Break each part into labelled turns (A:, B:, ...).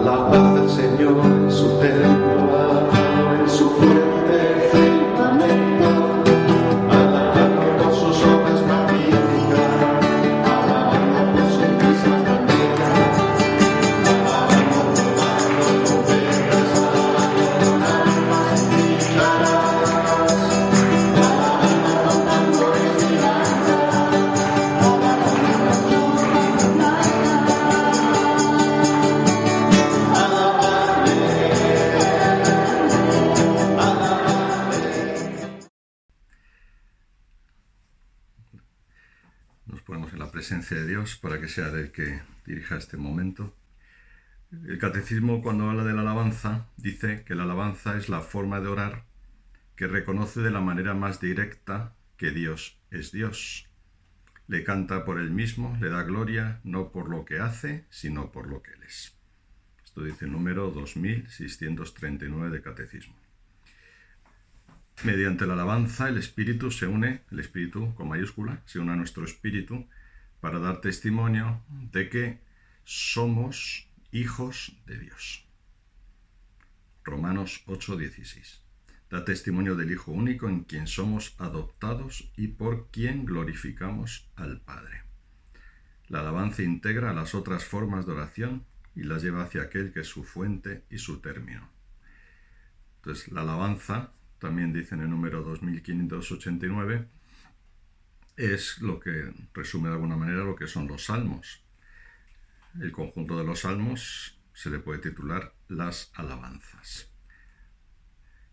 A: Alabad al Señor en su templo, en su fuerte firmamento, alabadlo por sus obras magníficas, alabadlo por sus risas banderas, alabadlo tocando trompetas, alabadlo con arpas y charas, alabadlo con tambores y danzas, alabadlo con sus
B: Nos ponemos en la presencia de Dios para que sea Él el que dirija este momento. El catecismo, cuando habla de la alabanza, dice que la alabanza es la forma de orar que reconoce de la manera más directa que Dios es Dios. Le canta por Él mismo, le da gloria, no por lo que hace, sino por lo que Él es. Esto dice el número 2639 del Catecismo. Mediante la alabanza, el Espíritu se une, el Espíritu con mayúscula, se une a nuestro espíritu para dar testimonio de que somos hijos de Dios. Romanos 8:16. Da testimonio del Hijo único en quien somos adoptados y por quien glorificamos al Padre. La alabanza integra las otras formas de oración y las lleva hacia aquel que es su fuente y su término. Entonces, la alabanza, también dice en el número 2589, es lo que resume de alguna manera lo que son los salmos. El conjunto de los salmos se le puede titular las alabanzas.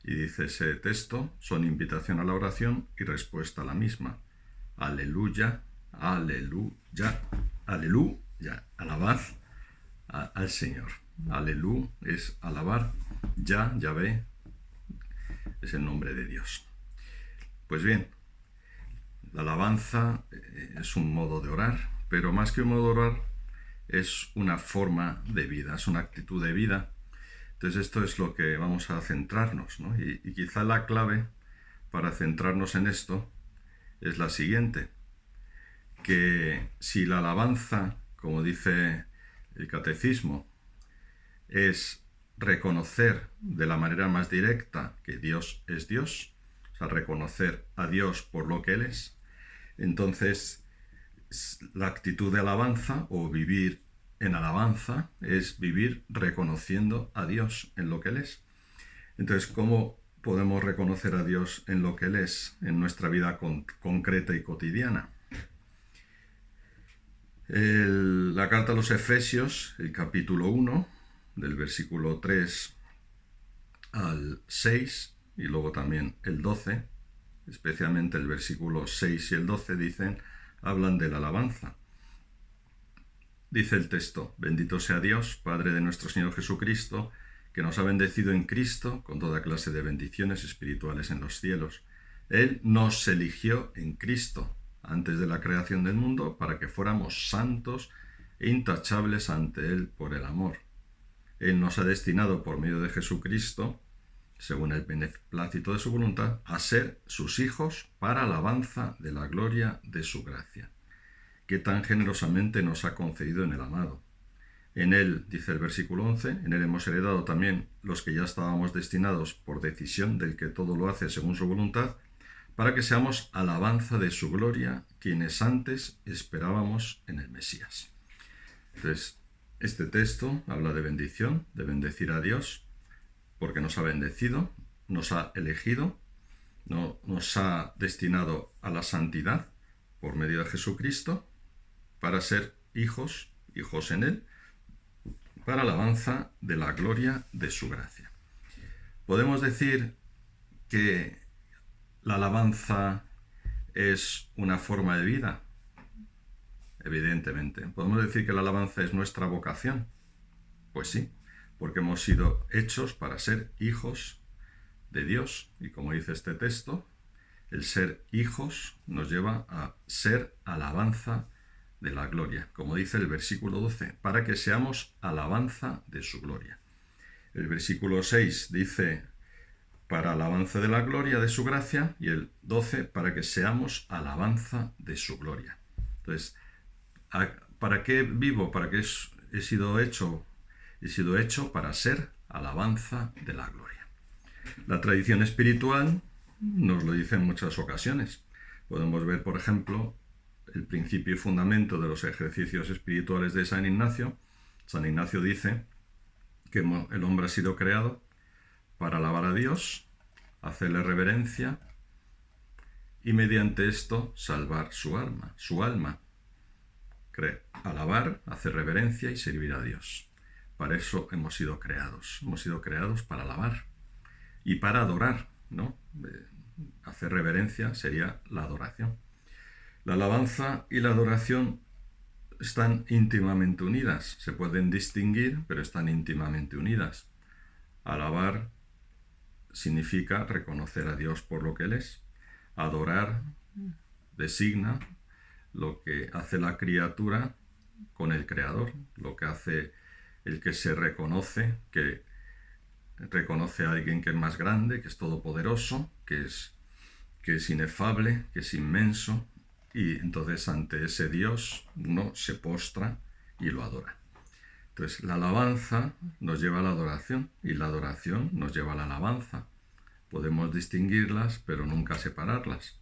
B: Y dice ese texto, son invitación a la oración y respuesta a la misma. Aleluya, aleluya, aleluya, alabad al Señor. Aleluya es alabar, Yahvé es el nombre de Dios. Pues bien, la alabanza es un modo de orar, pero más que un modo de orar, es una forma de vida, es una actitud de vida. Entonces esto es lo que vamos a centrarnos, ¿no? Y quizá la clave para centrarnos en esto es la siguiente, que si la alabanza, como dice el catecismo, es reconocer de la manera más directa que Dios es Dios, o sea, reconocer a Dios por lo que Él es, entonces la actitud de alabanza o vivir en alabanza es vivir reconociendo a Dios en lo que Él es. Entonces, ¿cómo podemos reconocer a Dios en lo que Él es en nuestra vida concreta y cotidiana? La carta a los Efesios, el capítulo 1, del versículo 3 al 6, y luego también el 12, especialmente el versículo 6 y el 12 hablan de la alabanza. Dice el texto: bendito sea Dios, Padre de nuestro Señor Jesucristo, que nos ha bendecido en Cristo con toda clase de bendiciones espirituales en los cielos. Él nos eligió en Cristo antes de la creación del mundo para que fuéramos santos e intachables ante Él por el amor. Él nos ha destinado por medio de Jesucristo, según el beneplácito de su voluntad, a ser sus hijos para alabanza de la gloria de su gracia, que tan generosamente nos ha concedido en el amado. En Él, dice el versículo 11, en Él hemos heredado también los que ya estábamos destinados por decisión del que todo lo hace según su voluntad, para que seamos alabanza de su gloria, quienes antes esperábamos en el Mesías. Entonces, este texto habla de bendición, de bendecir a Dios, porque nos ha bendecido, nos ha elegido, nos ha destinado a la santidad por medio de Jesucristo, para ser hijos en Él, para alabanza de la gloria de su gracia. Podemos decir que la alabanza es una forma de vida. Evidentemente. ¿Podemos decir que la alabanza es nuestra vocación? Pues sí, porque hemos sido hechos para ser hijos de Dios. Y como dice este texto, el ser hijos nos lleva a ser alabanza de la gloria. Como dice el versículo 12, para que seamos alabanza de su gloria. El versículo 6 dice, para alabanza de la gloria de su gracia, y el 12, para que seamos alabanza de su gloria. Entonces, ¿para qué vivo? ¿Para qué he sido hecho He sido hecho para ser alabanza de la gloria. La tradición espiritual nos lo dice en muchas ocasiones. Podemos ver, por ejemplo, el principio y fundamento de los ejercicios espirituales de San Ignacio. San Ignacio dice que el hombre ha sido creado para alabar a Dios, hacerle reverencia y mediante esto salvar su alma. Alabar, hacer reverencia y servir a Dios. Para eso hemos sido creados. Hemos sido creados para alabar y para adorar, ¿no? Hacer reverencia sería la adoración. La alabanza y la adoración están íntimamente unidas. Se pueden distinguir, pero están íntimamente unidas. Alabar significa reconocer a Dios por lo que Él es. Adorar designa lo que hace la criatura con el Creador, lo que hace el que se reconoce, que reconoce a alguien que es más grande, que es todopoderoso, que es inefable, que es inmenso, y entonces ante ese Dios uno se postra y lo adora. Entonces la alabanza nos lleva a la adoración y la adoración nos lleva a la alabanza. Podemos distinguirlas, pero nunca separarlas.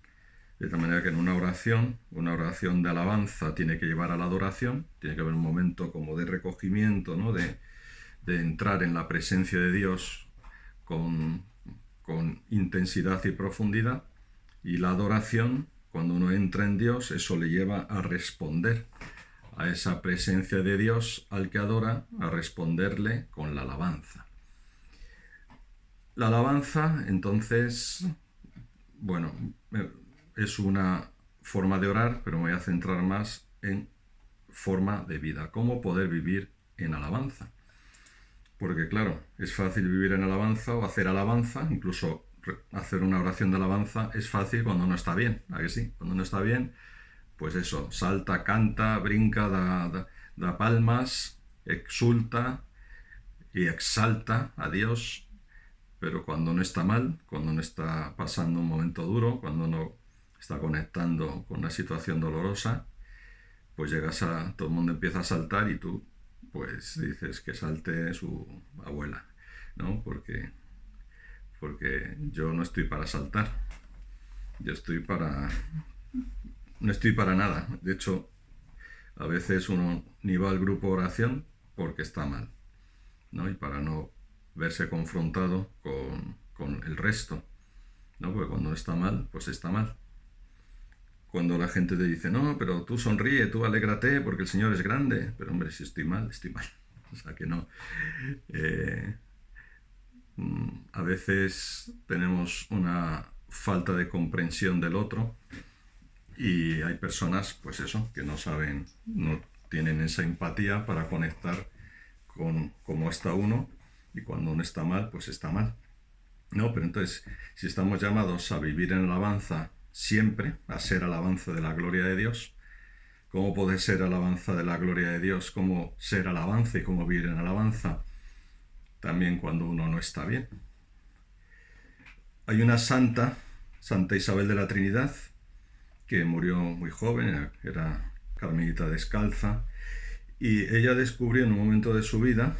B: De tal manera que en una oración de alabanza tiene que llevar a la adoración, tiene que haber un momento como de recogimiento, ¿no? de entrar en la presencia de Dios con intensidad y profundidad, y la adoración, cuando uno entra en Dios, eso le lleva a responder a esa presencia de Dios al que adora, a responderle con la alabanza. La alabanza, entonces, bueno, es una forma de orar, pero me voy a centrar más en forma de vida, cómo poder vivir en alabanza. Porque claro, es fácil vivir en alabanza o hacer alabanza, incluso hacer una oración de alabanza es fácil cuando uno está bien, ¿a que sí? Cuando uno está bien, pues eso, salta, canta, brinca, da palmas, exulta y exalta a Dios, pero cuando uno está mal, cuando uno está pasando un momento duro, cuando uno está conectando con una situación dolorosa, pues todo el mundo empieza a saltar y tú pues dices que salte su abuela, ¿no? Porque yo no estoy para saltar, no estoy para nada. De hecho, a veces uno ni va al grupo de oración porque está mal, ¿no? Y para no verse confrontado con el resto, ¿no? Porque cuando está mal, pues está mal. Cuando la gente te dice, no, pero tú sonríe, tú alégrate porque el Señor es grande. Pero hombre, si estoy mal, estoy mal. O sea que no. A veces tenemos una falta de comprensión del otro y hay personas, pues eso, que no saben, no tienen esa empatía para conectar con cómo está uno, y cuando uno está mal, pues está mal. No, pero entonces, si estamos llamados a vivir en alabanza siempre, a ser alabanza de la gloria de Dios, ¿cómo puede ser alabanza de la gloria de Dios? ¿Cómo ser alabanza y cómo vivir en alabanza? También cuando uno no está bien. Hay una Santa Isabel de la Trinidad, que murió muy joven, era carmelita descalza, y ella descubrió en un momento de su vida,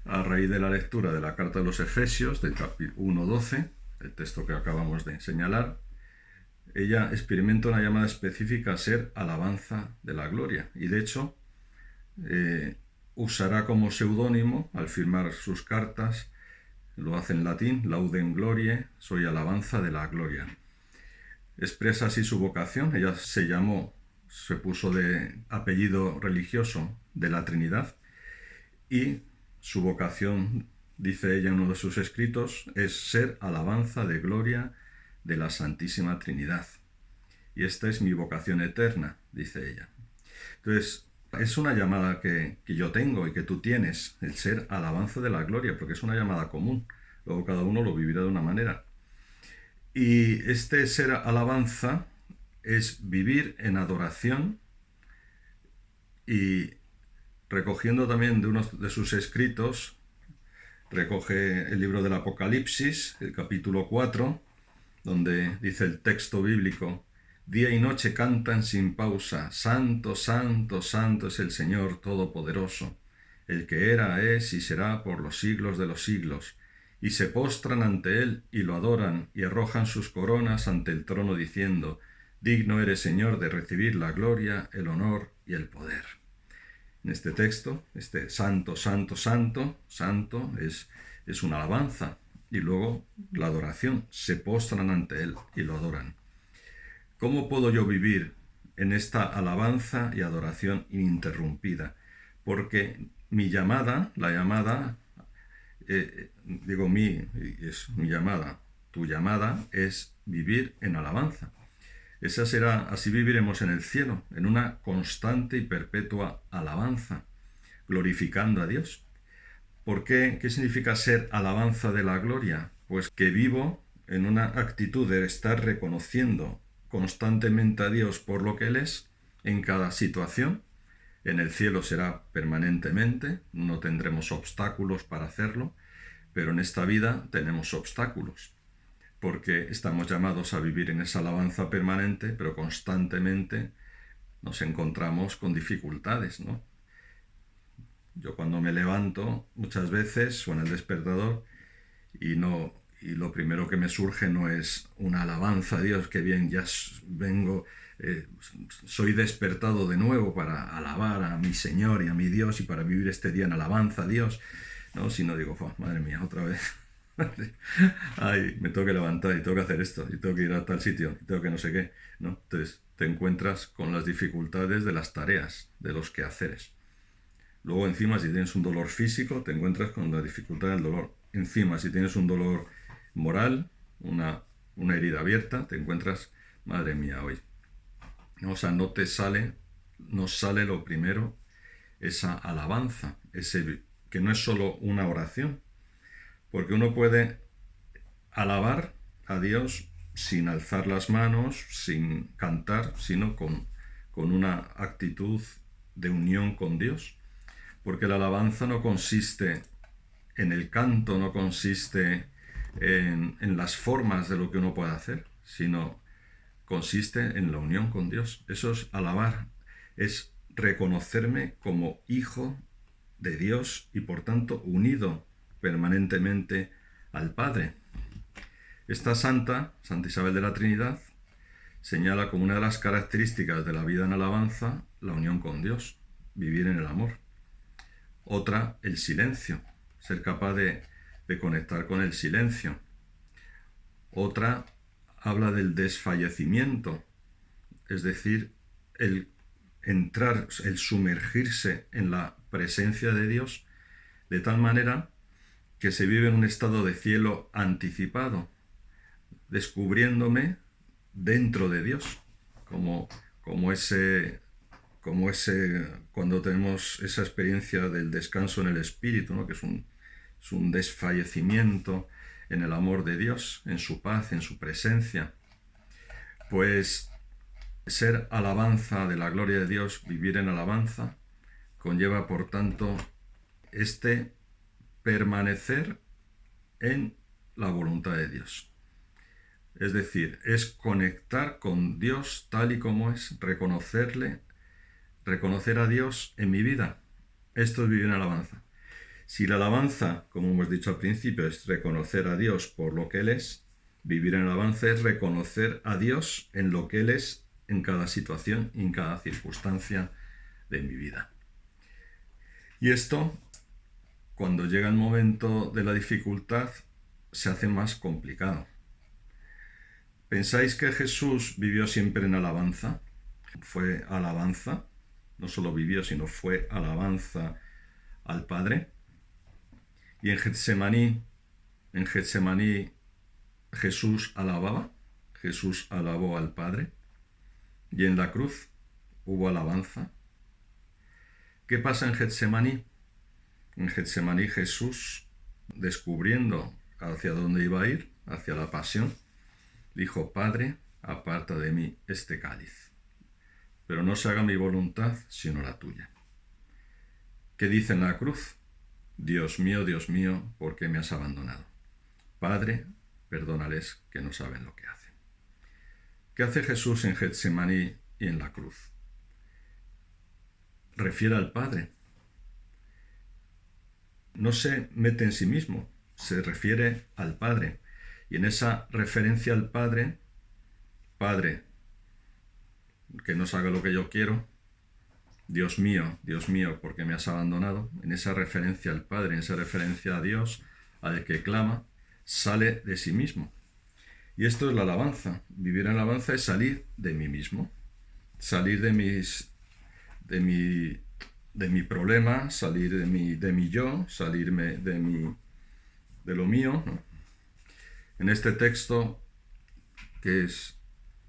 B: a raíz de la lectura de la Carta de los Efesios, del capítulo 1:12, el texto que acabamos de señalar, ella experimenta una llamada específica a ser alabanza de la gloria, y de hecho usará como seudónimo al firmar sus cartas, lo hace en latín, Laudem Gloriae, soy alabanza de la gloria. Expresa así su vocación. Ella se puso de apellido religioso de la Trinidad, y su vocación, dice ella en uno de sus escritos, es ser alabanza de gloria de la Santísima Trinidad. Y esta es mi vocación eterna, dice ella. Entonces, es una llamada que yo tengo y que tú tienes, el ser alabanza de la gloria, porque es una llamada común. Luego cada uno lo vivirá de una manera. Y este ser alabanza es vivir en adoración, y recogiendo también de uno de sus escritos, recoge el libro del Apocalipsis, el capítulo 4, donde dice el texto bíblico: día y noche cantan sin pausa, santo, santo, santo es el Señor Todopoderoso, el que era, es y será por los siglos de los siglos, y se postran ante él y lo adoran y arrojan sus coronas ante el trono diciendo: digno eres, Señor, de recibir la gloria, el honor y el poder. En este texto, este santo, santo, santo, santo es una alabanza, y luego la adoración, se postran ante él y lo adoran. ¿Cómo puedo yo vivir en esta alabanza y adoración ininterrumpida? Porque mi llamada, la llamada, es mi llamada, tu llamada es vivir en alabanza. Esa será, así viviremos en el cielo, en una constante y perpetua alabanza, glorificando a Dios. ¿Por qué? ¿Qué significa ser alabanza de la gloria? Pues que vivo en una actitud de estar reconociendo constantemente a Dios por lo que Él es en cada situación. En el cielo será permanentemente, no tendremos obstáculos para hacerlo, pero en esta vida tenemos obstáculos, porque estamos llamados a vivir en esa alabanza permanente, pero constantemente nos encontramos con dificultades, ¿no? Yo cuando me levanto muchas veces suena el despertador y lo primero que me surge no es una alabanza a Dios, que bien, ya vengo, soy despertado de nuevo para alabar a mi Señor y a mi Dios y para vivir este día en alabanza a Dios, ¿no? Sino digo, oh, madre mía, otra vez. Ay, me tengo que levantar y tengo que hacer esto y tengo que ir a tal sitio y tengo que no sé qué, ¿no? Entonces te encuentras con las dificultades de las tareas, de los quehaceres. Luego encima, si tienes un dolor físico, te encuentras con la dificultad del dolor. Encima, si tienes un dolor moral, una herida abierta, te encuentras, madre mía, hoy. O sea, no sale lo primero, esa alabanza, que no es solo una oración, porque uno puede alabar a Dios sin alzar las manos, sin cantar, sino con una actitud de unión con Dios. Porque la alabanza no consiste en el canto, no consiste en las formas de lo que uno puede hacer, sino consiste en la unión con Dios. Eso es alabar, es reconocerme como hijo de Dios y por tanto unido permanentemente al Padre. Esta Santa Isabel de la Trinidad, señala como una de las características de la vida en alabanza la unión con Dios, vivir en el amor. Otra, el silencio, ser capaz de conectar con el silencio. Otra, habla del desfallecimiento, es decir, el entrar, el sumergirse en la presencia de Dios de tal manera que se vive en un estado de cielo anticipado, descubriéndome dentro de Dios, como cuando tenemos esa experiencia del descanso en el Espíritu, ¿no? Que es un desfallecimiento en el amor de Dios, en su paz, en su presencia. Pues ser alabanza de la gloria de Dios, vivir en alabanza, conlleva por tanto permanecer en la voluntad de Dios. Es decir, es conectar con Dios tal y como es, reconocer a Dios en mi vida. Esto es vivir en alabanza. Si la alabanza, como hemos dicho al principio, es reconocer a Dios por lo que Él es, vivir en alabanza es reconocer a Dios en lo que Él es en cada situación y en cada circunstancia de mi vida. Y esto, cuando llega el momento de la dificultad, se hace más complicado. ¿Pensáis que Jesús vivió siempre en alabanza? Fue alabanza, no solo vivió, sino fue alabanza al Padre. Y en Getsemaní Jesús alababa, Jesús alabó al Padre. Y en la cruz hubo alabanza. ¿Qué pasa en Getsemaní? En Getsemaní Jesús, descubriendo hacia dónde iba a ir, hacia la pasión, dijo: Padre, aparta de mí este cáliz, pero no se haga mi voluntad sino la tuya. ¿Qué dice en la cruz? Dios mío, ¿por qué me has abandonado? Padre, perdónales que no saben lo que hacen. ¿Qué hace Jesús en Getsemaní y en la cruz? Refiere al Padre. no se mete en sí mismo, se refiere al Padre. Y en esa referencia al Padre, Padre, que no se haga lo que yo quiero, Dios mío, ¿por qué me has abandonado? En esa referencia al Padre, en esa referencia a Dios, al que clama, sale de sí mismo. Y esto es la alabanza. Vivir en alabanza es salir de mí mismo, salir de mi problema, salir de mi yo, salirme de lo mío, ¿no? En este texto, que es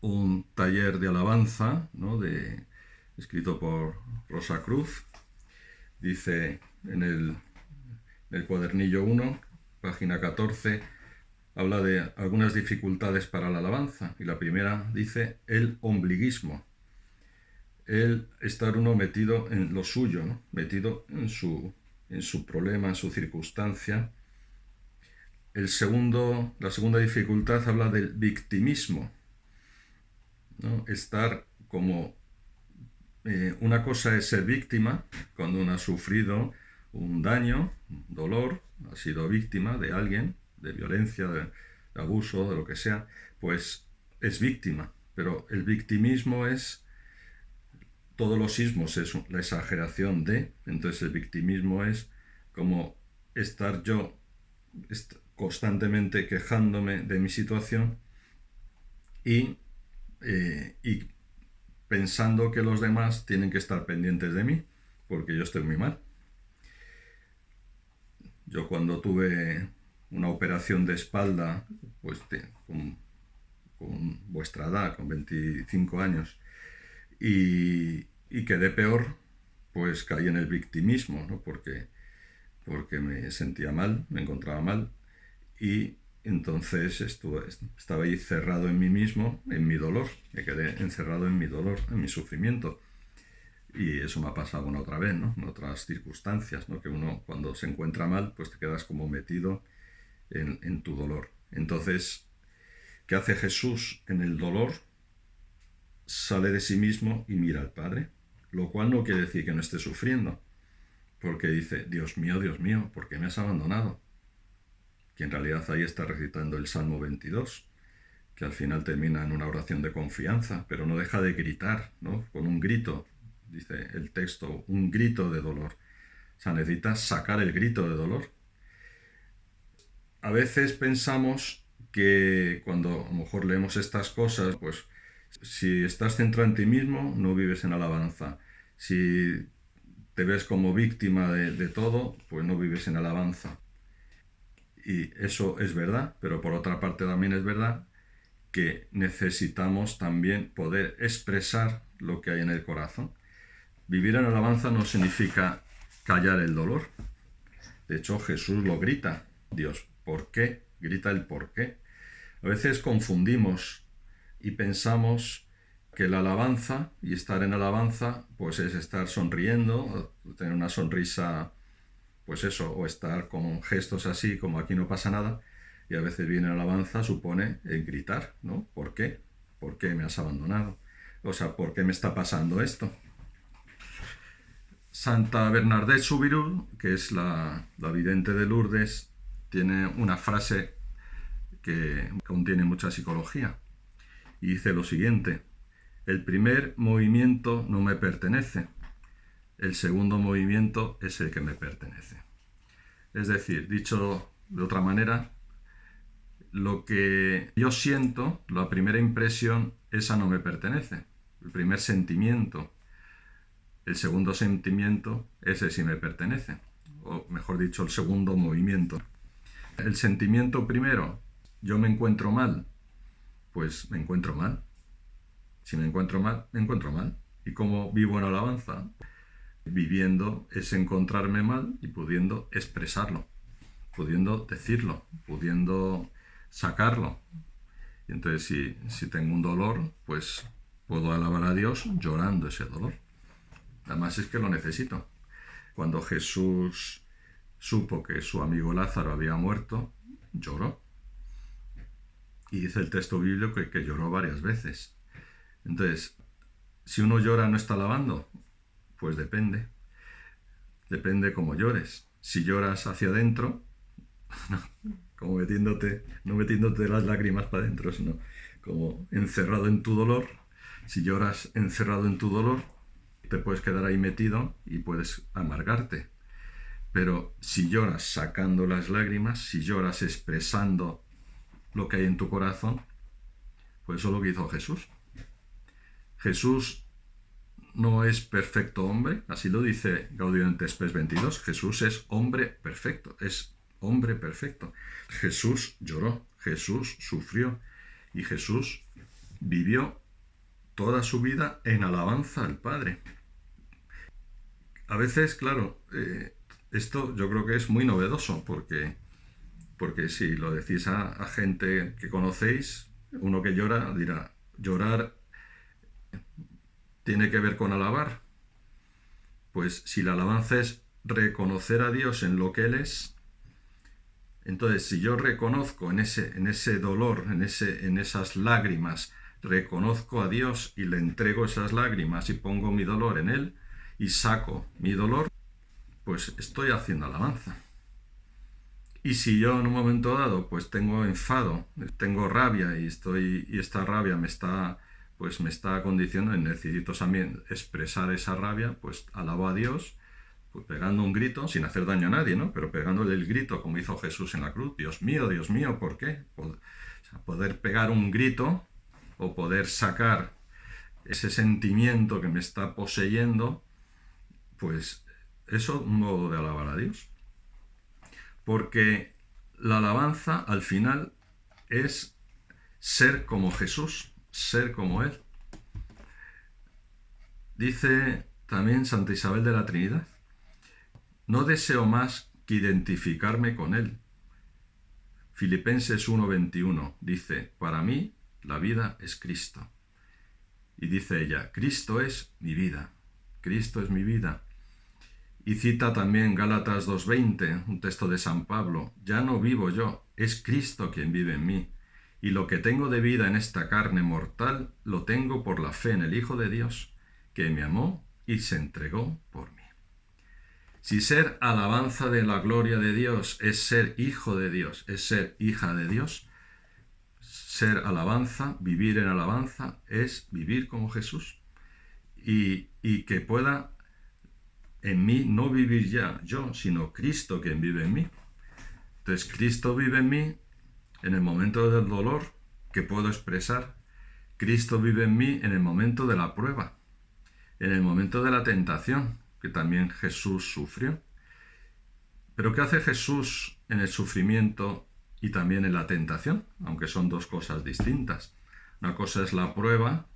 B: un taller de alabanza, ¿no? Escrito por Rosa Cruz, dice en el cuadernillo 1, página 14, habla de algunas dificultades para la alabanza, y la primera dice el ombliguismo, el estar uno metido en lo suyo, ¿no? Metido en su problema, en su circunstancia. La segunda dificultad habla del victimismo, ¿no? Estar como una cosa es ser víctima, cuando uno ha sufrido un daño, un dolor, ha sido víctima de alguien, de violencia, de abuso, de lo que sea, pues es víctima. Pero el victimismo es, todos los ismos es la exageración de, entonces el victimismo es como estar yo constantemente quejándome de mi situación y pensando que los demás tienen que estar pendientes de mí, porque yo estoy muy mal. Yo cuando tuve una operación de espalda, pues con vuestra edad, con 25 años, y quedé peor, pues caí en el victimismo, ¿no? Porque me sentía mal, me encontraba mal, y entonces estaba ahí cerrado en mí mismo, en mi dolor, me quedé encerrado en mi dolor, en mi sufrimiento. Y eso me ha pasado una otra vez, ¿no? En otras circunstancias, ¿no? Que uno cuando se encuentra mal, pues te quedas como metido en tu dolor. Entonces, ¿qué hace Jesús en el dolor? Sale de sí mismo y mira al Padre, lo cual no quiere decir que no esté sufriendo, porque dice, Dios mío, ¿por qué me has abandonado? Que en realidad ahí está recitando el Salmo 22, que al final termina en una oración de confianza, pero no deja de gritar, ¿no? Con un grito, dice el texto, un grito de dolor. O sea, necesita sacar el grito de dolor. A veces pensamos que cuando a lo mejor leemos estas cosas, pues si estás centrado en ti mismo, no vives en alabanza. Si te ves como víctima de todo, pues no vives en alabanza. Y eso es verdad, pero por otra parte también es verdad que necesitamos también poder expresar lo que hay en el corazón. Vivir en alabanza no significa callar el dolor. De hecho, Jesús lo grita. Dios, ¿por qué? Grita el por qué. A veces confundimos y pensamos que la alabanza y estar en alabanza pues es estar sonriendo, tener una sonrisa, pues eso, o estar con gestos así como aquí no pasa nada, y a veces viene alabanza, supone gritar, ¿no? ¿Por qué? ¿Por qué me has abandonado? O sea, ¿por qué me está pasando esto? Santa Bernadette Soubirous, que es la vidente de Lourdes, tiene una frase que contiene mucha psicología y dice lo siguiente: el primer movimiento no me pertenece, el segundo movimiento es el que me pertenece. Es decir, dicho de otra manera, lo que yo siento, la primera impresión, esa no me pertenece. El primer sentimiento, el segundo sentimiento, ese sí me pertenece. O mejor dicho, el segundo movimiento. El sentimiento primero, yo me encuentro mal, pues me encuentro mal. Si me encuentro mal, me encuentro mal. ¿Y cómo vivo en alabanza? Viviendo es encontrarme mal y pudiendo expresarlo, pudiendo decirlo, pudiendo sacarlo. Y entonces si tengo un dolor, pues puedo alabar a Dios llorando ese dolor. Además es que lo necesito. Cuando Jesús supo que su amigo Lázaro había muerto, lloró. Y dice el texto bíblico que lloró varias veces. Entonces, si uno llora, ¿no está alabando? Pues depende. Depende cómo llores. Si lloras hacia adentro, como no metiéndote las lágrimas para adentro, sino como encerrado en tu dolor. Si lloras encerrado en tu dolor, te puedes quedar ahí metido y puedes amargarte. Pero si lloras sacando las lágrimas, si lloras expresando lo que hay en tu corazón, pues eso es lo que hizo Jesús. Jesús no es perfecto hombre, así lo dice Gaudium et Spes 22. Jesús es hombre perfecto, es hombre perfecto. Jesús lloró, Jesús sufrió y Jesús vivió toda su vida en alabanza al Padre. A veces, claro, esto yo creo que es muy novedoso, porque si lo decís a gente que conocéis, uno que llora dirá, llorar tiene que ver con alabar. Pues si la alabanza es reconocer a Dios en lo que Él es, entonces si yo reconozco en ese dolor, en esas lágrimas, reconozco a Dios y le entrego esas lágrimas y pongo mi dolor en Él y saco mi dolor, pues estoy haciendo alabanza. Y si yo en un momento dado pues tengo enfado, tengo rabia y esta rabia me está condicionando y necesito también expresar esa rabia, pues alabo a Dios, pues pegando un grito, sin hacer daño a nadie, ¿no? Pero pegándole el grito como hizo Jesús en la cruz. Dios mío, ¿por qué? Poder pegar un grito o poder sacar ese sentimiento que me está poseyendo, pues eso es un modo de alabar a Dios. Porque la alabanza al final es ser como Jesús, ser como Él. Dice también Santa Isabel de la Trinidad, no deseo más que identificarme con Él. Filipenses 1:21 dice, para mí la vida es Cristo. Y dice ella, Cristo es mi vida, Cristo es mi vida. Y cita también Gálatas 2:20, un texto de San Pablo, ya no vivo yo, es Cristo quien vive en mí. Y lo que tengo de vida en esta carne mortal, lo tengo por la fe en el Hijo de Dios, que me amó y se entregó por mí. Si ser alabanza de la gloria de Dios es ser hijo de Dios, es ser hija de Dios, ser alabanza, vivir en alabanza, es vivir como Jesús. Y que pueda en mí no vivir ya yo, sino Cristo quien vive en mí. Entonces Cristo vive en mí en el momento del dolor que puedo expresar. Cristo vive en mí en el momento de la prueba, en el momento de la tentación, que también Jesús sufrió. Pero ¿qué hace Jesús en el sufrimiento y también en la tentación? Aunque son dos cosas distintas. Una cosa es la prueba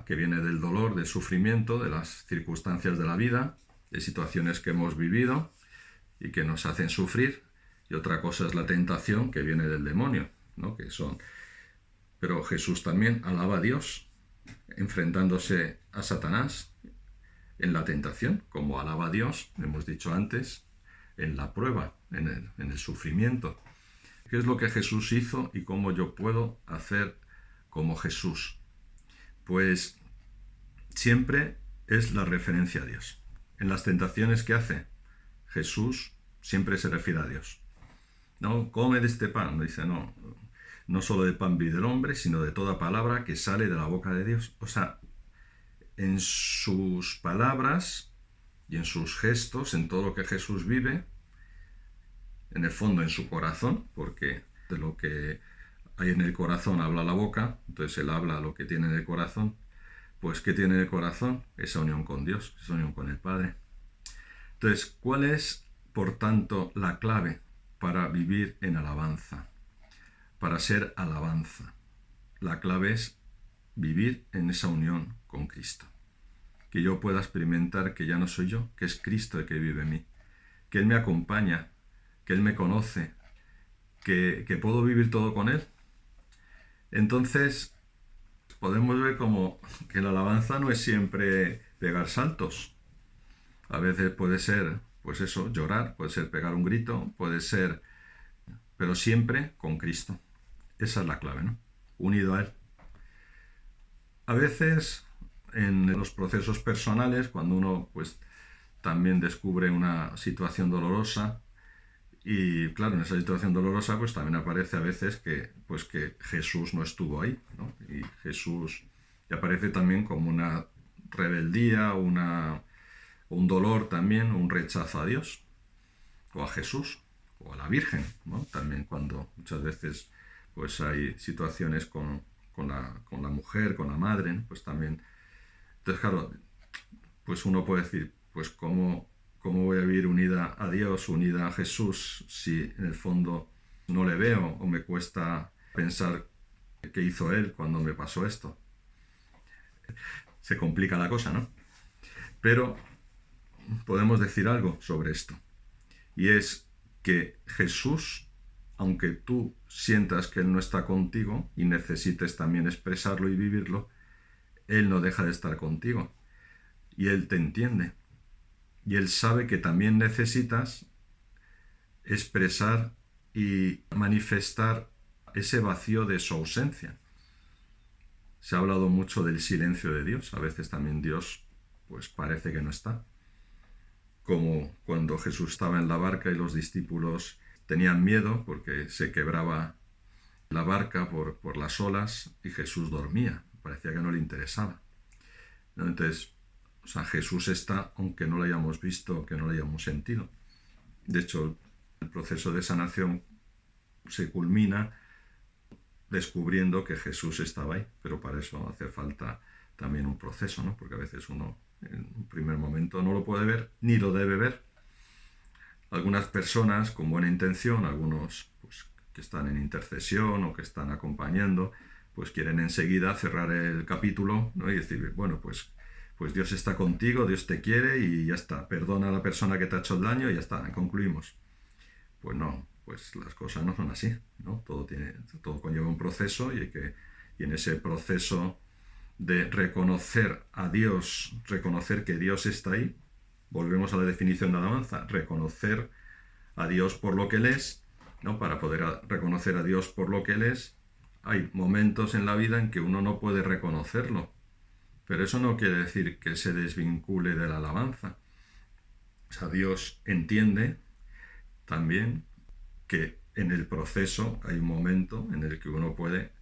B: que viene del dolor, del sufrimiento, de las circunstancias de la vida, de situaciones que hemos vivido y que nos hacen sufrir. Y otra cosa es la tentación que viene del demonio, ¿no? Pero Jesús también alaba a Dios, enfrentándose a Satanás en la tentación, como alaba a Dios, hemos dicho antes, en la prueba, en el sufrimiento. ¿Qué es lo que Jesús hizo y cómo yo puedo hacer como Jesús? Pues siempre es la referencia a Dios. En las tentaciones que hace Jesús siempre se refiere a Dios. No, come de este pan, dice, no solo de pan vive el hombre, sino de toda palabra que sale de la boca de Dios. O sea, en sus palabras y en sus gestos, en todo lo que Jesús vive, en el fondo en su corazón, porque de lo que hay en el corazón habla la boca, entonces él habla lo que tiene en el corazón. Pues ¿qué tiene en el corazón? Esa unión con Dios, esa unión con el Padre. Entonces, ¿cuál es, por tanto, la clave para vivir en alabanza? Para ser alabanza. La clave es vivir en esa unión con Cristo. Que yo pueda experimentar que ya no soy yo, que es Cristo el que vive en mí. Que Él me acompaña, que Él me conoce, que puedo vivir todo con Él. Entonces, podemos ver como que la alabanza no es siempre pegar saltos. A veces puede ser, pues eso, llorar, puede ser pegar un grito, puede ser, pero siempre con Cristo. Esa es la clave, ¿no? Unido a Él. A veces, en los procesos personales, cuando uno pues también descubre una situación dolorosa y claro, en esa situación dolorosa pues también aparece a veces que Jesús no estuvo ahí, ¿no? Y Jesús aparece también como una rebeldía, un dolor también, un rechazo a Dios o a Jesús o a la Virgen, ¿no? También cuando muchas veces pues hay situaciones con la mujer, con la madre, ¿no? Pues también, entonces claro, pues uno puede decir, pues ¿cómo voy a vivir unida a Dios, unida a Jesús, si en el fondo no le veo o me cuesta pensar qué hizo Él cuando me pasó esto? Se complica la cosa, ¿no? Pero podemos decir algo sobre esto, y es que Jesús, aunque tú sientas que Él no está contigo y necesites también expresarlo y vivirlo, Él no deja de estar contigo y Él te entiende. Y Él sabe que también necesitas expresar y manifestar ese vacío de su ausencia. Se ha hablado mucho del silencio de Dios. A veces también Dios pues parece que no está. Como cuando Jesús estaba en la barca y los discípulos tenían miedo porque se quebraba la barca por las olas y Jesús dormía. Parecía que no le interesaba, ¿no? Entonces, o sea, Jesús está aunque no lo hayamos visto, que no lo hayamos sentido. De hecho, el proceso de sanación se culmina descubriendo que Jesús estaba ahí, pero para eso hace falta también un proceso, ¿no? Porque a veces uno en un primer momento no lo puede ver ni lo debe ver. Algunas personas con buena intención, algunos pues, que están en intercesión o que están acompañando, pues quieren enseguida cerrar el capítulo, ¿no? Y decir, bueno, pues Dios está contigo, Dios te quiere y ya está, perdona a la persona que te ha hecho el daño y ya está, concluimos. Pues no, pues las cosas no son así, ¿no? Todo conlleva un proceso y en ese proceso de reconocer a Dios, reconocer que Dios está ahí, volvemos a la definición de alabanza, reconocer a Dios por lo que Él es, ¿no? Para poder reconocer a Dios por lo que Él es, hay momentos en la vida en que uno no puede reconocerlo, pero eso no quiere decir que se desvincule de la alabanza. O sea, Dios entiende también que en el proceso hay un momento en el que uno puede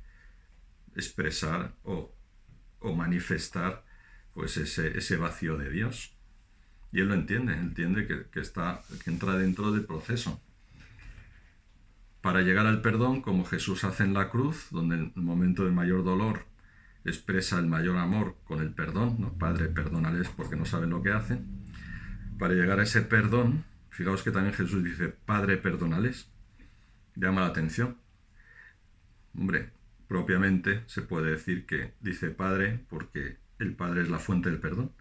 B: expresar o manifestar pues ese vacío de Dios. Y Él lo entiende que entra dentro del proceso. Para llegar al perdón, como Jesús hace en la cruz, donde en el momento del mayor dolor expresa el mayor amor con el perdón, ¿no? Padre, perdónales porque no saben lo que hacen. Para llegar a ese perdón, fijaos que también Jesús dice, Padre, perdónales. Llama la atención. Hombre, propiamente se puede decir que dice Padre porque el Padre es la fuente del perdón.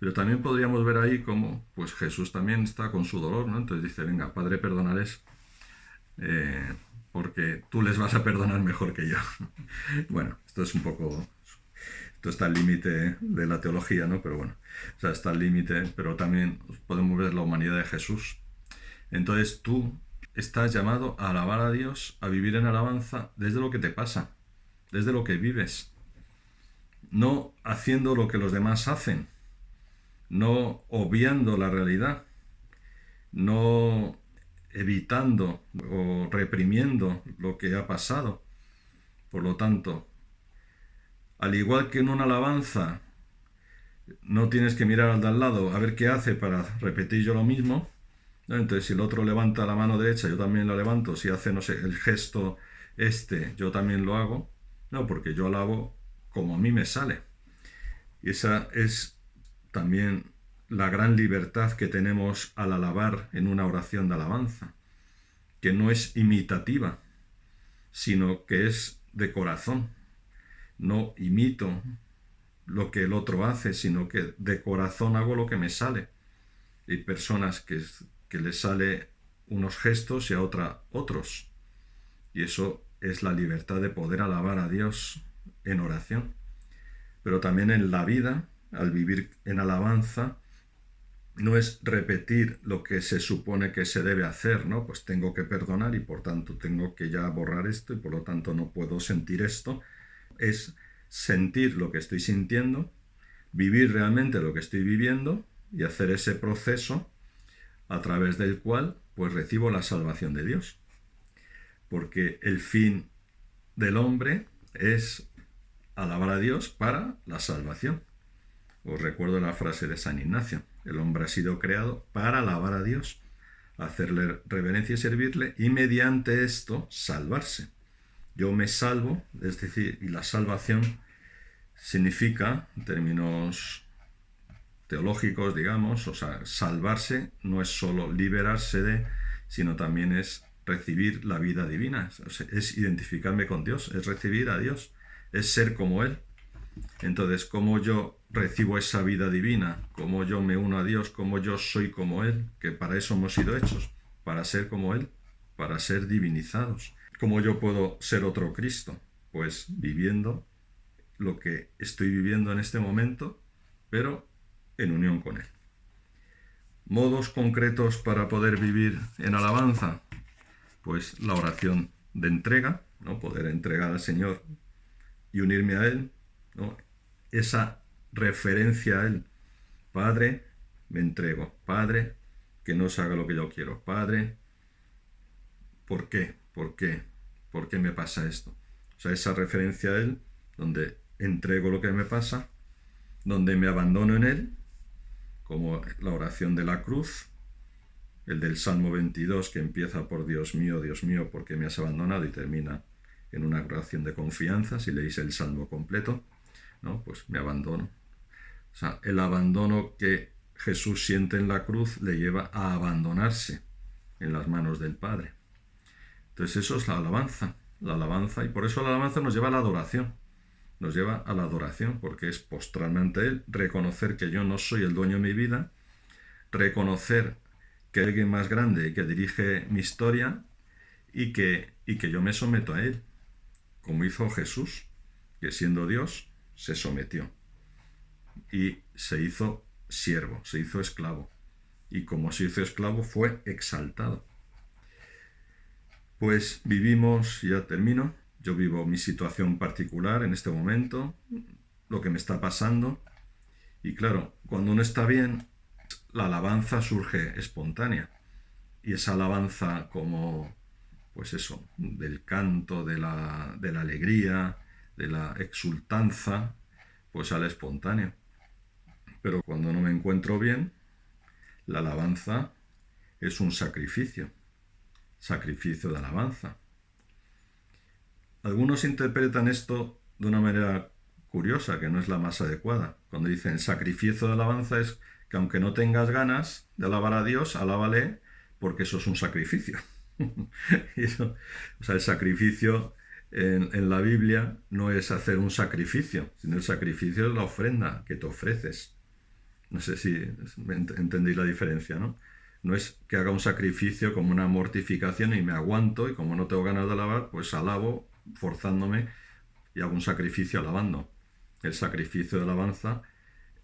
B: Pero también podríamos ver ahí cómo pues Jesús también está con su dolor, ¿no? Entonces dice, venga, Padre, perdónales, porque tú les vas a perdonar mejor que yo. Bueno, esto está al límite de la teología, ¿no? Pero bueno, o sea, está al límite, pero también podemos ver la humanidad de Jesús. Entonces tú estás llamado a alabar a Dios, a vivir en alabanza desde lo que te pasa, desde lo que vives, no haciendo lo que los demás hacen, no obviando la realidad, no evitando o reprimiendo lo que ha pasado. Por lo tanto, al igual que en una alabanza no tienes que mirar al de al lado a ver qué hace para repetir yo lo mismo, ¿no? Entonces si el otro levanta la mano derecha, yo también la levanto, si hace, no sé, el gesto yo también lo hago, no, porque yo alabo como a mí me sale. Y esa es también la gran libertad que tenemos al alabar en una oración de alabanza, que no es imitativa, sino que es de corazón. No imito lo que el otro hace, sino que de corazón hago lo que me sale. Hay personas que les sale unos gestos y a otros. Y eso es la libertad de poder alabar a Dios en oración. Pero también en la vida, al vivir en alabanza, no es repetir lo que se supone que se debe hacer, ¿no? Pues tengo que perdonar y por tanto tengo que ya borrar esto y por lo tanto no puedo sentir esto. Es sentir lo que estoy sintiendo, vivir realmente lo que estoy viviendo y hacer ese proceso a través del cual pues recibo la salvación de Dios. Porque el fin del hombre es alabar a Dios para la salvación. Os recuerdo la frase de San Ignacio: el hombre ha sido creado para alabar a Dios, hacerle reverencia y servirle, y mediante esto salvarse. Yo me salvo, es decir, y la salvación significa, en términos teológicos, digamos, o sea, salvarse no es solo liberarse de, sino también es recibir la vida divina, o sea, es identificarme con Dios, es recibir a Dios, es ser como Él. Entonces, ¿cómo yo recibo esa vida divina? ¿Cómo yo me uno a Dios? ¿Cómo yo soy como Él? Que para eso hemos sido hechos, para ser como Él, para ser divinizados. ¿Cómo yo puedo ser otro Cristo? Pues viviendo lo que estoy viviendo en este momento, pero en unión con Él. ¿Modos concretos para poder vivir en alabanza? Pues la oración de entrega, ¿no? Poder entregar al Señor y unirme a Él, ¿no? Esa referencia a Él. Padre, me entrego. Padre, que no se haga lo que yo quiero. Padre, ¿por qué? ¿Por qué? ¿Por qué me pasa esto? O sea, esa referencia a Él, donde entrego lo que me pasa, donde me abandono en Él, como la oración de la cruz, el del Salmo 22, que empieza por Dios mío, ¿por qué me has abandonado? Y termina en una oración de confianza. Si leéis el Salmo completo, ¿no? Pues me abandono. O sea, el abandono que Jesús siente en la cruz le lleva a abandonarse en las manos del Padre. Entonces eso es la alabanza, y por eso la alabanza nos lleva a la adoración. Nos lleva a la adoración, porque es postrarme ante Él, reconocer que yo no soy el dueño de mi vida, reconocer que hay alguien más grande que dirige mi historia y que yo me someto a Él, como hizo Jesús, que siendo Dios se sometió y se hizo siervo, se hizo esclavo, y como se hizo esclavo fue exaltado. Pues vivimos, ya termino, yo vivo mi situación particular en este momento, lo que me está pasando, y claro, cuando uno está bien, la alabanza surge espontánea, y esa alabanza como, pues eso, del canto, de la alegría, de la exultanza, pues sale espontáneo. Pero cuando no me encuentro bien, la alabanza es un sacrificio de alabanza. Algunos interpretan esto de una manera curiosa, que no es la más adecuada. Cuando dicen sacrificio de alabanza es que aunque no tengas ganas de alabar a Dios, alábale, porque eso es un sacrificio. Eso, o sea, el sacrificio en la Biblia no es hacer un sacrificio, sino el sacrificio es la ofrenda que te ofreces. No sé si entendéis la diferencia, ¿no? No es que haga un sacrificio como una mortificación y me aguanto, y como no tengo ganas de alabar, pues alabo forzándome y hago un sacrificio alabando. El sacrificio de alabanza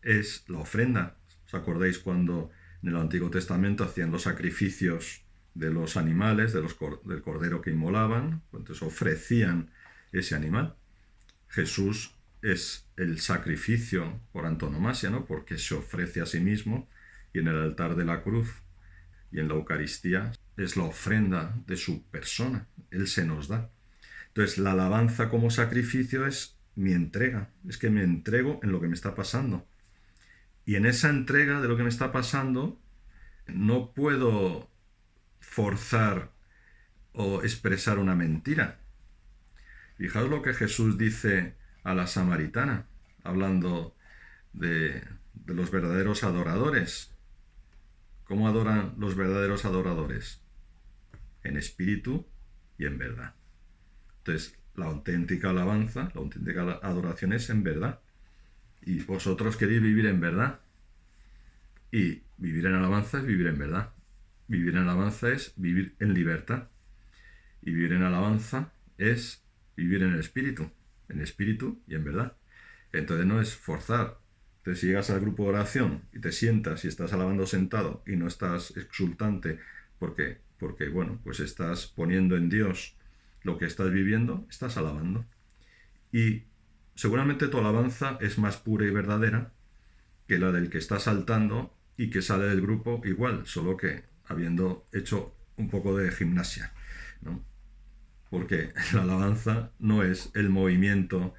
B: es la ofrenda. ¿Os acordáis cuando en el Antiguo Testamento hacían los sacrificios de los animales, del cordero que inmolaban? Entonces ofrecían ese animal. Jesús es el sacrificio por antonomasia, ¿no? Porque se ofrece a sí mismo, y en el altar de la cruz y en la Eucaristía es la ofrenda de su persona. Él se nos da. Entonces la alabanza como sacrificio es mi entrega. Es que me entrego en lo que me está pasando. Y en esa entrega de lo que me está pasando no puedo forzar o expresar una mentira. Fijaos lo que Jesús dice a la samaritana, hablando de los verdaderos adoradores. ¿Cómo adoran los verdaderos adoradores? En espíritu y en verdad. Entonces, la auténtica alabanza, la auténtica adoración es en verdad. Y vosotros queréis vivir en verdad. Y vivir en alabanza es vivir en verdad. Vivir en alabanza es vivir en libertad. Y vivir en alabanza es vivir en el espíritu y en verdad. Entonces no es forzar. Entonces si llegas al grupo de oración y te sientas y estás alabando sentado y no estás exultante porque bueno, pues estás poniendo en Dios lo que estás viviendo, estás alabando. Y seguramente tu alabanza es más pura y verdadera que la del que está saltando y que sale del grupo igual, solo que habiendo hecho un poco de gimnasia, ¿no? Porque la alabanza no es el movimiento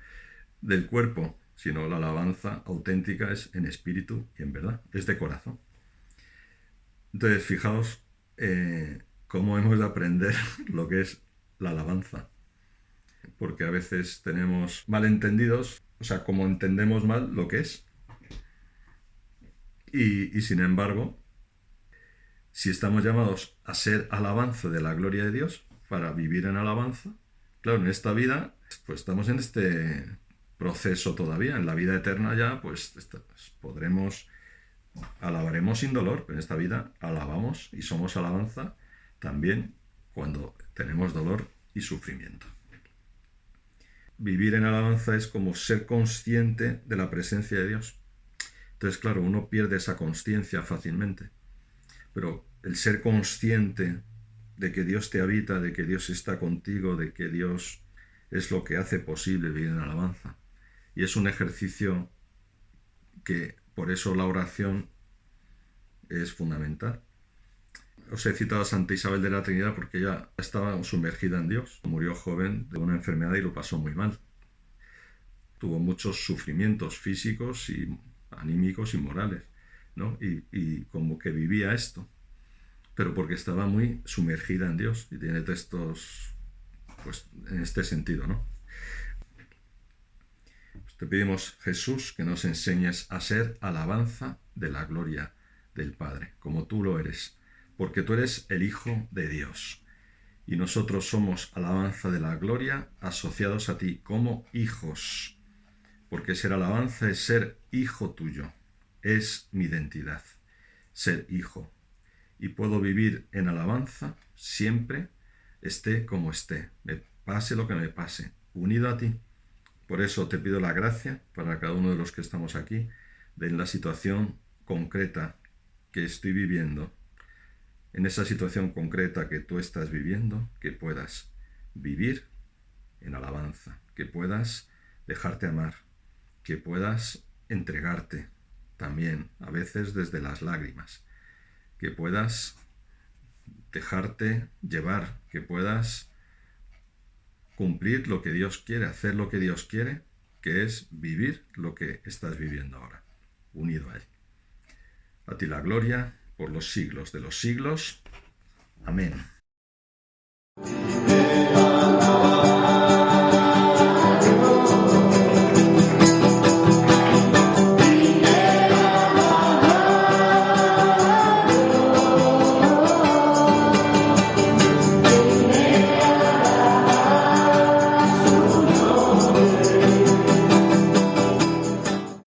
B: del cuerpo, sino la alabanza auténtica es en espíritu y en verdad, es de corazón. Entonces, fijaos cómo hemos de aprender lo que es la alabanza, porque a veces tenemos malentendidos, o sea, como entendemos mal lo que es. Y sin embargo, si estamos llamados a ser alabanza de la gloria de Dios, para vivir en alabanza, claro, en esta vida, pues estamos en este proceso todavía. En la vida eterna ya, pues alabaremos sin dolor, pero en esta vida alabamos y somos alabanza también cuando tenemos dolor y sufrimiento. Vivir en alabanza es como ser consciente de la presencia de Dios. Entonces, claro, uno pierde esa consciencia fácilmente. Pero el ser consciente de que Dios te habita, de que Dios está contigo, de que Dios es lo que hace posible vivir en alabanza. Y es un ejercicio que, por eso la oración es fundamental. Os he citado a Santa Isabel de la Trinidad porque ella estaba sumergida en Dios. Murió joven de una enfermedad y lo pasó muy mal. Tuvo muchos sufrimientos físicos y anímicos y morales, ¿no? Y como que vivía esto, pero porque estaba muy sumergida en Dios. Y tiene textos pues en este sentido, ¿no? Pues te pedimos, Jesús, que nos enseñes a ser alabanza de la gloria del Padre, como tú lo eres, porque tú eres el Hijo de Dios. Y nosotros somos alabanza de la gloria asociados a ti como hijos, porque ser alabanza es ser hijo tuyo, es mi identidad, ser hijo. Y puedo vivir en alabanza siempre, esté como esté, me pase lo que me pase, unido a ti. Por eso te pido la gracia para cada uno de los que estamos aquí, de en la situación concreta que estoy viviendo, en esa situación concreta que tú estás viviendo, que puedas vivir en alabanza, que puedas dejarte amar, que puedas entregarte también, a veces desde las lágrimas, que puedas dejarte llevar, que puedas cumplir lo que Dios quiere, hacer lo que Dios quiere, que es vivir lo que estás viviendo ahora, unido a Él. A ti la gloria por los siglos de los siglos. Amén.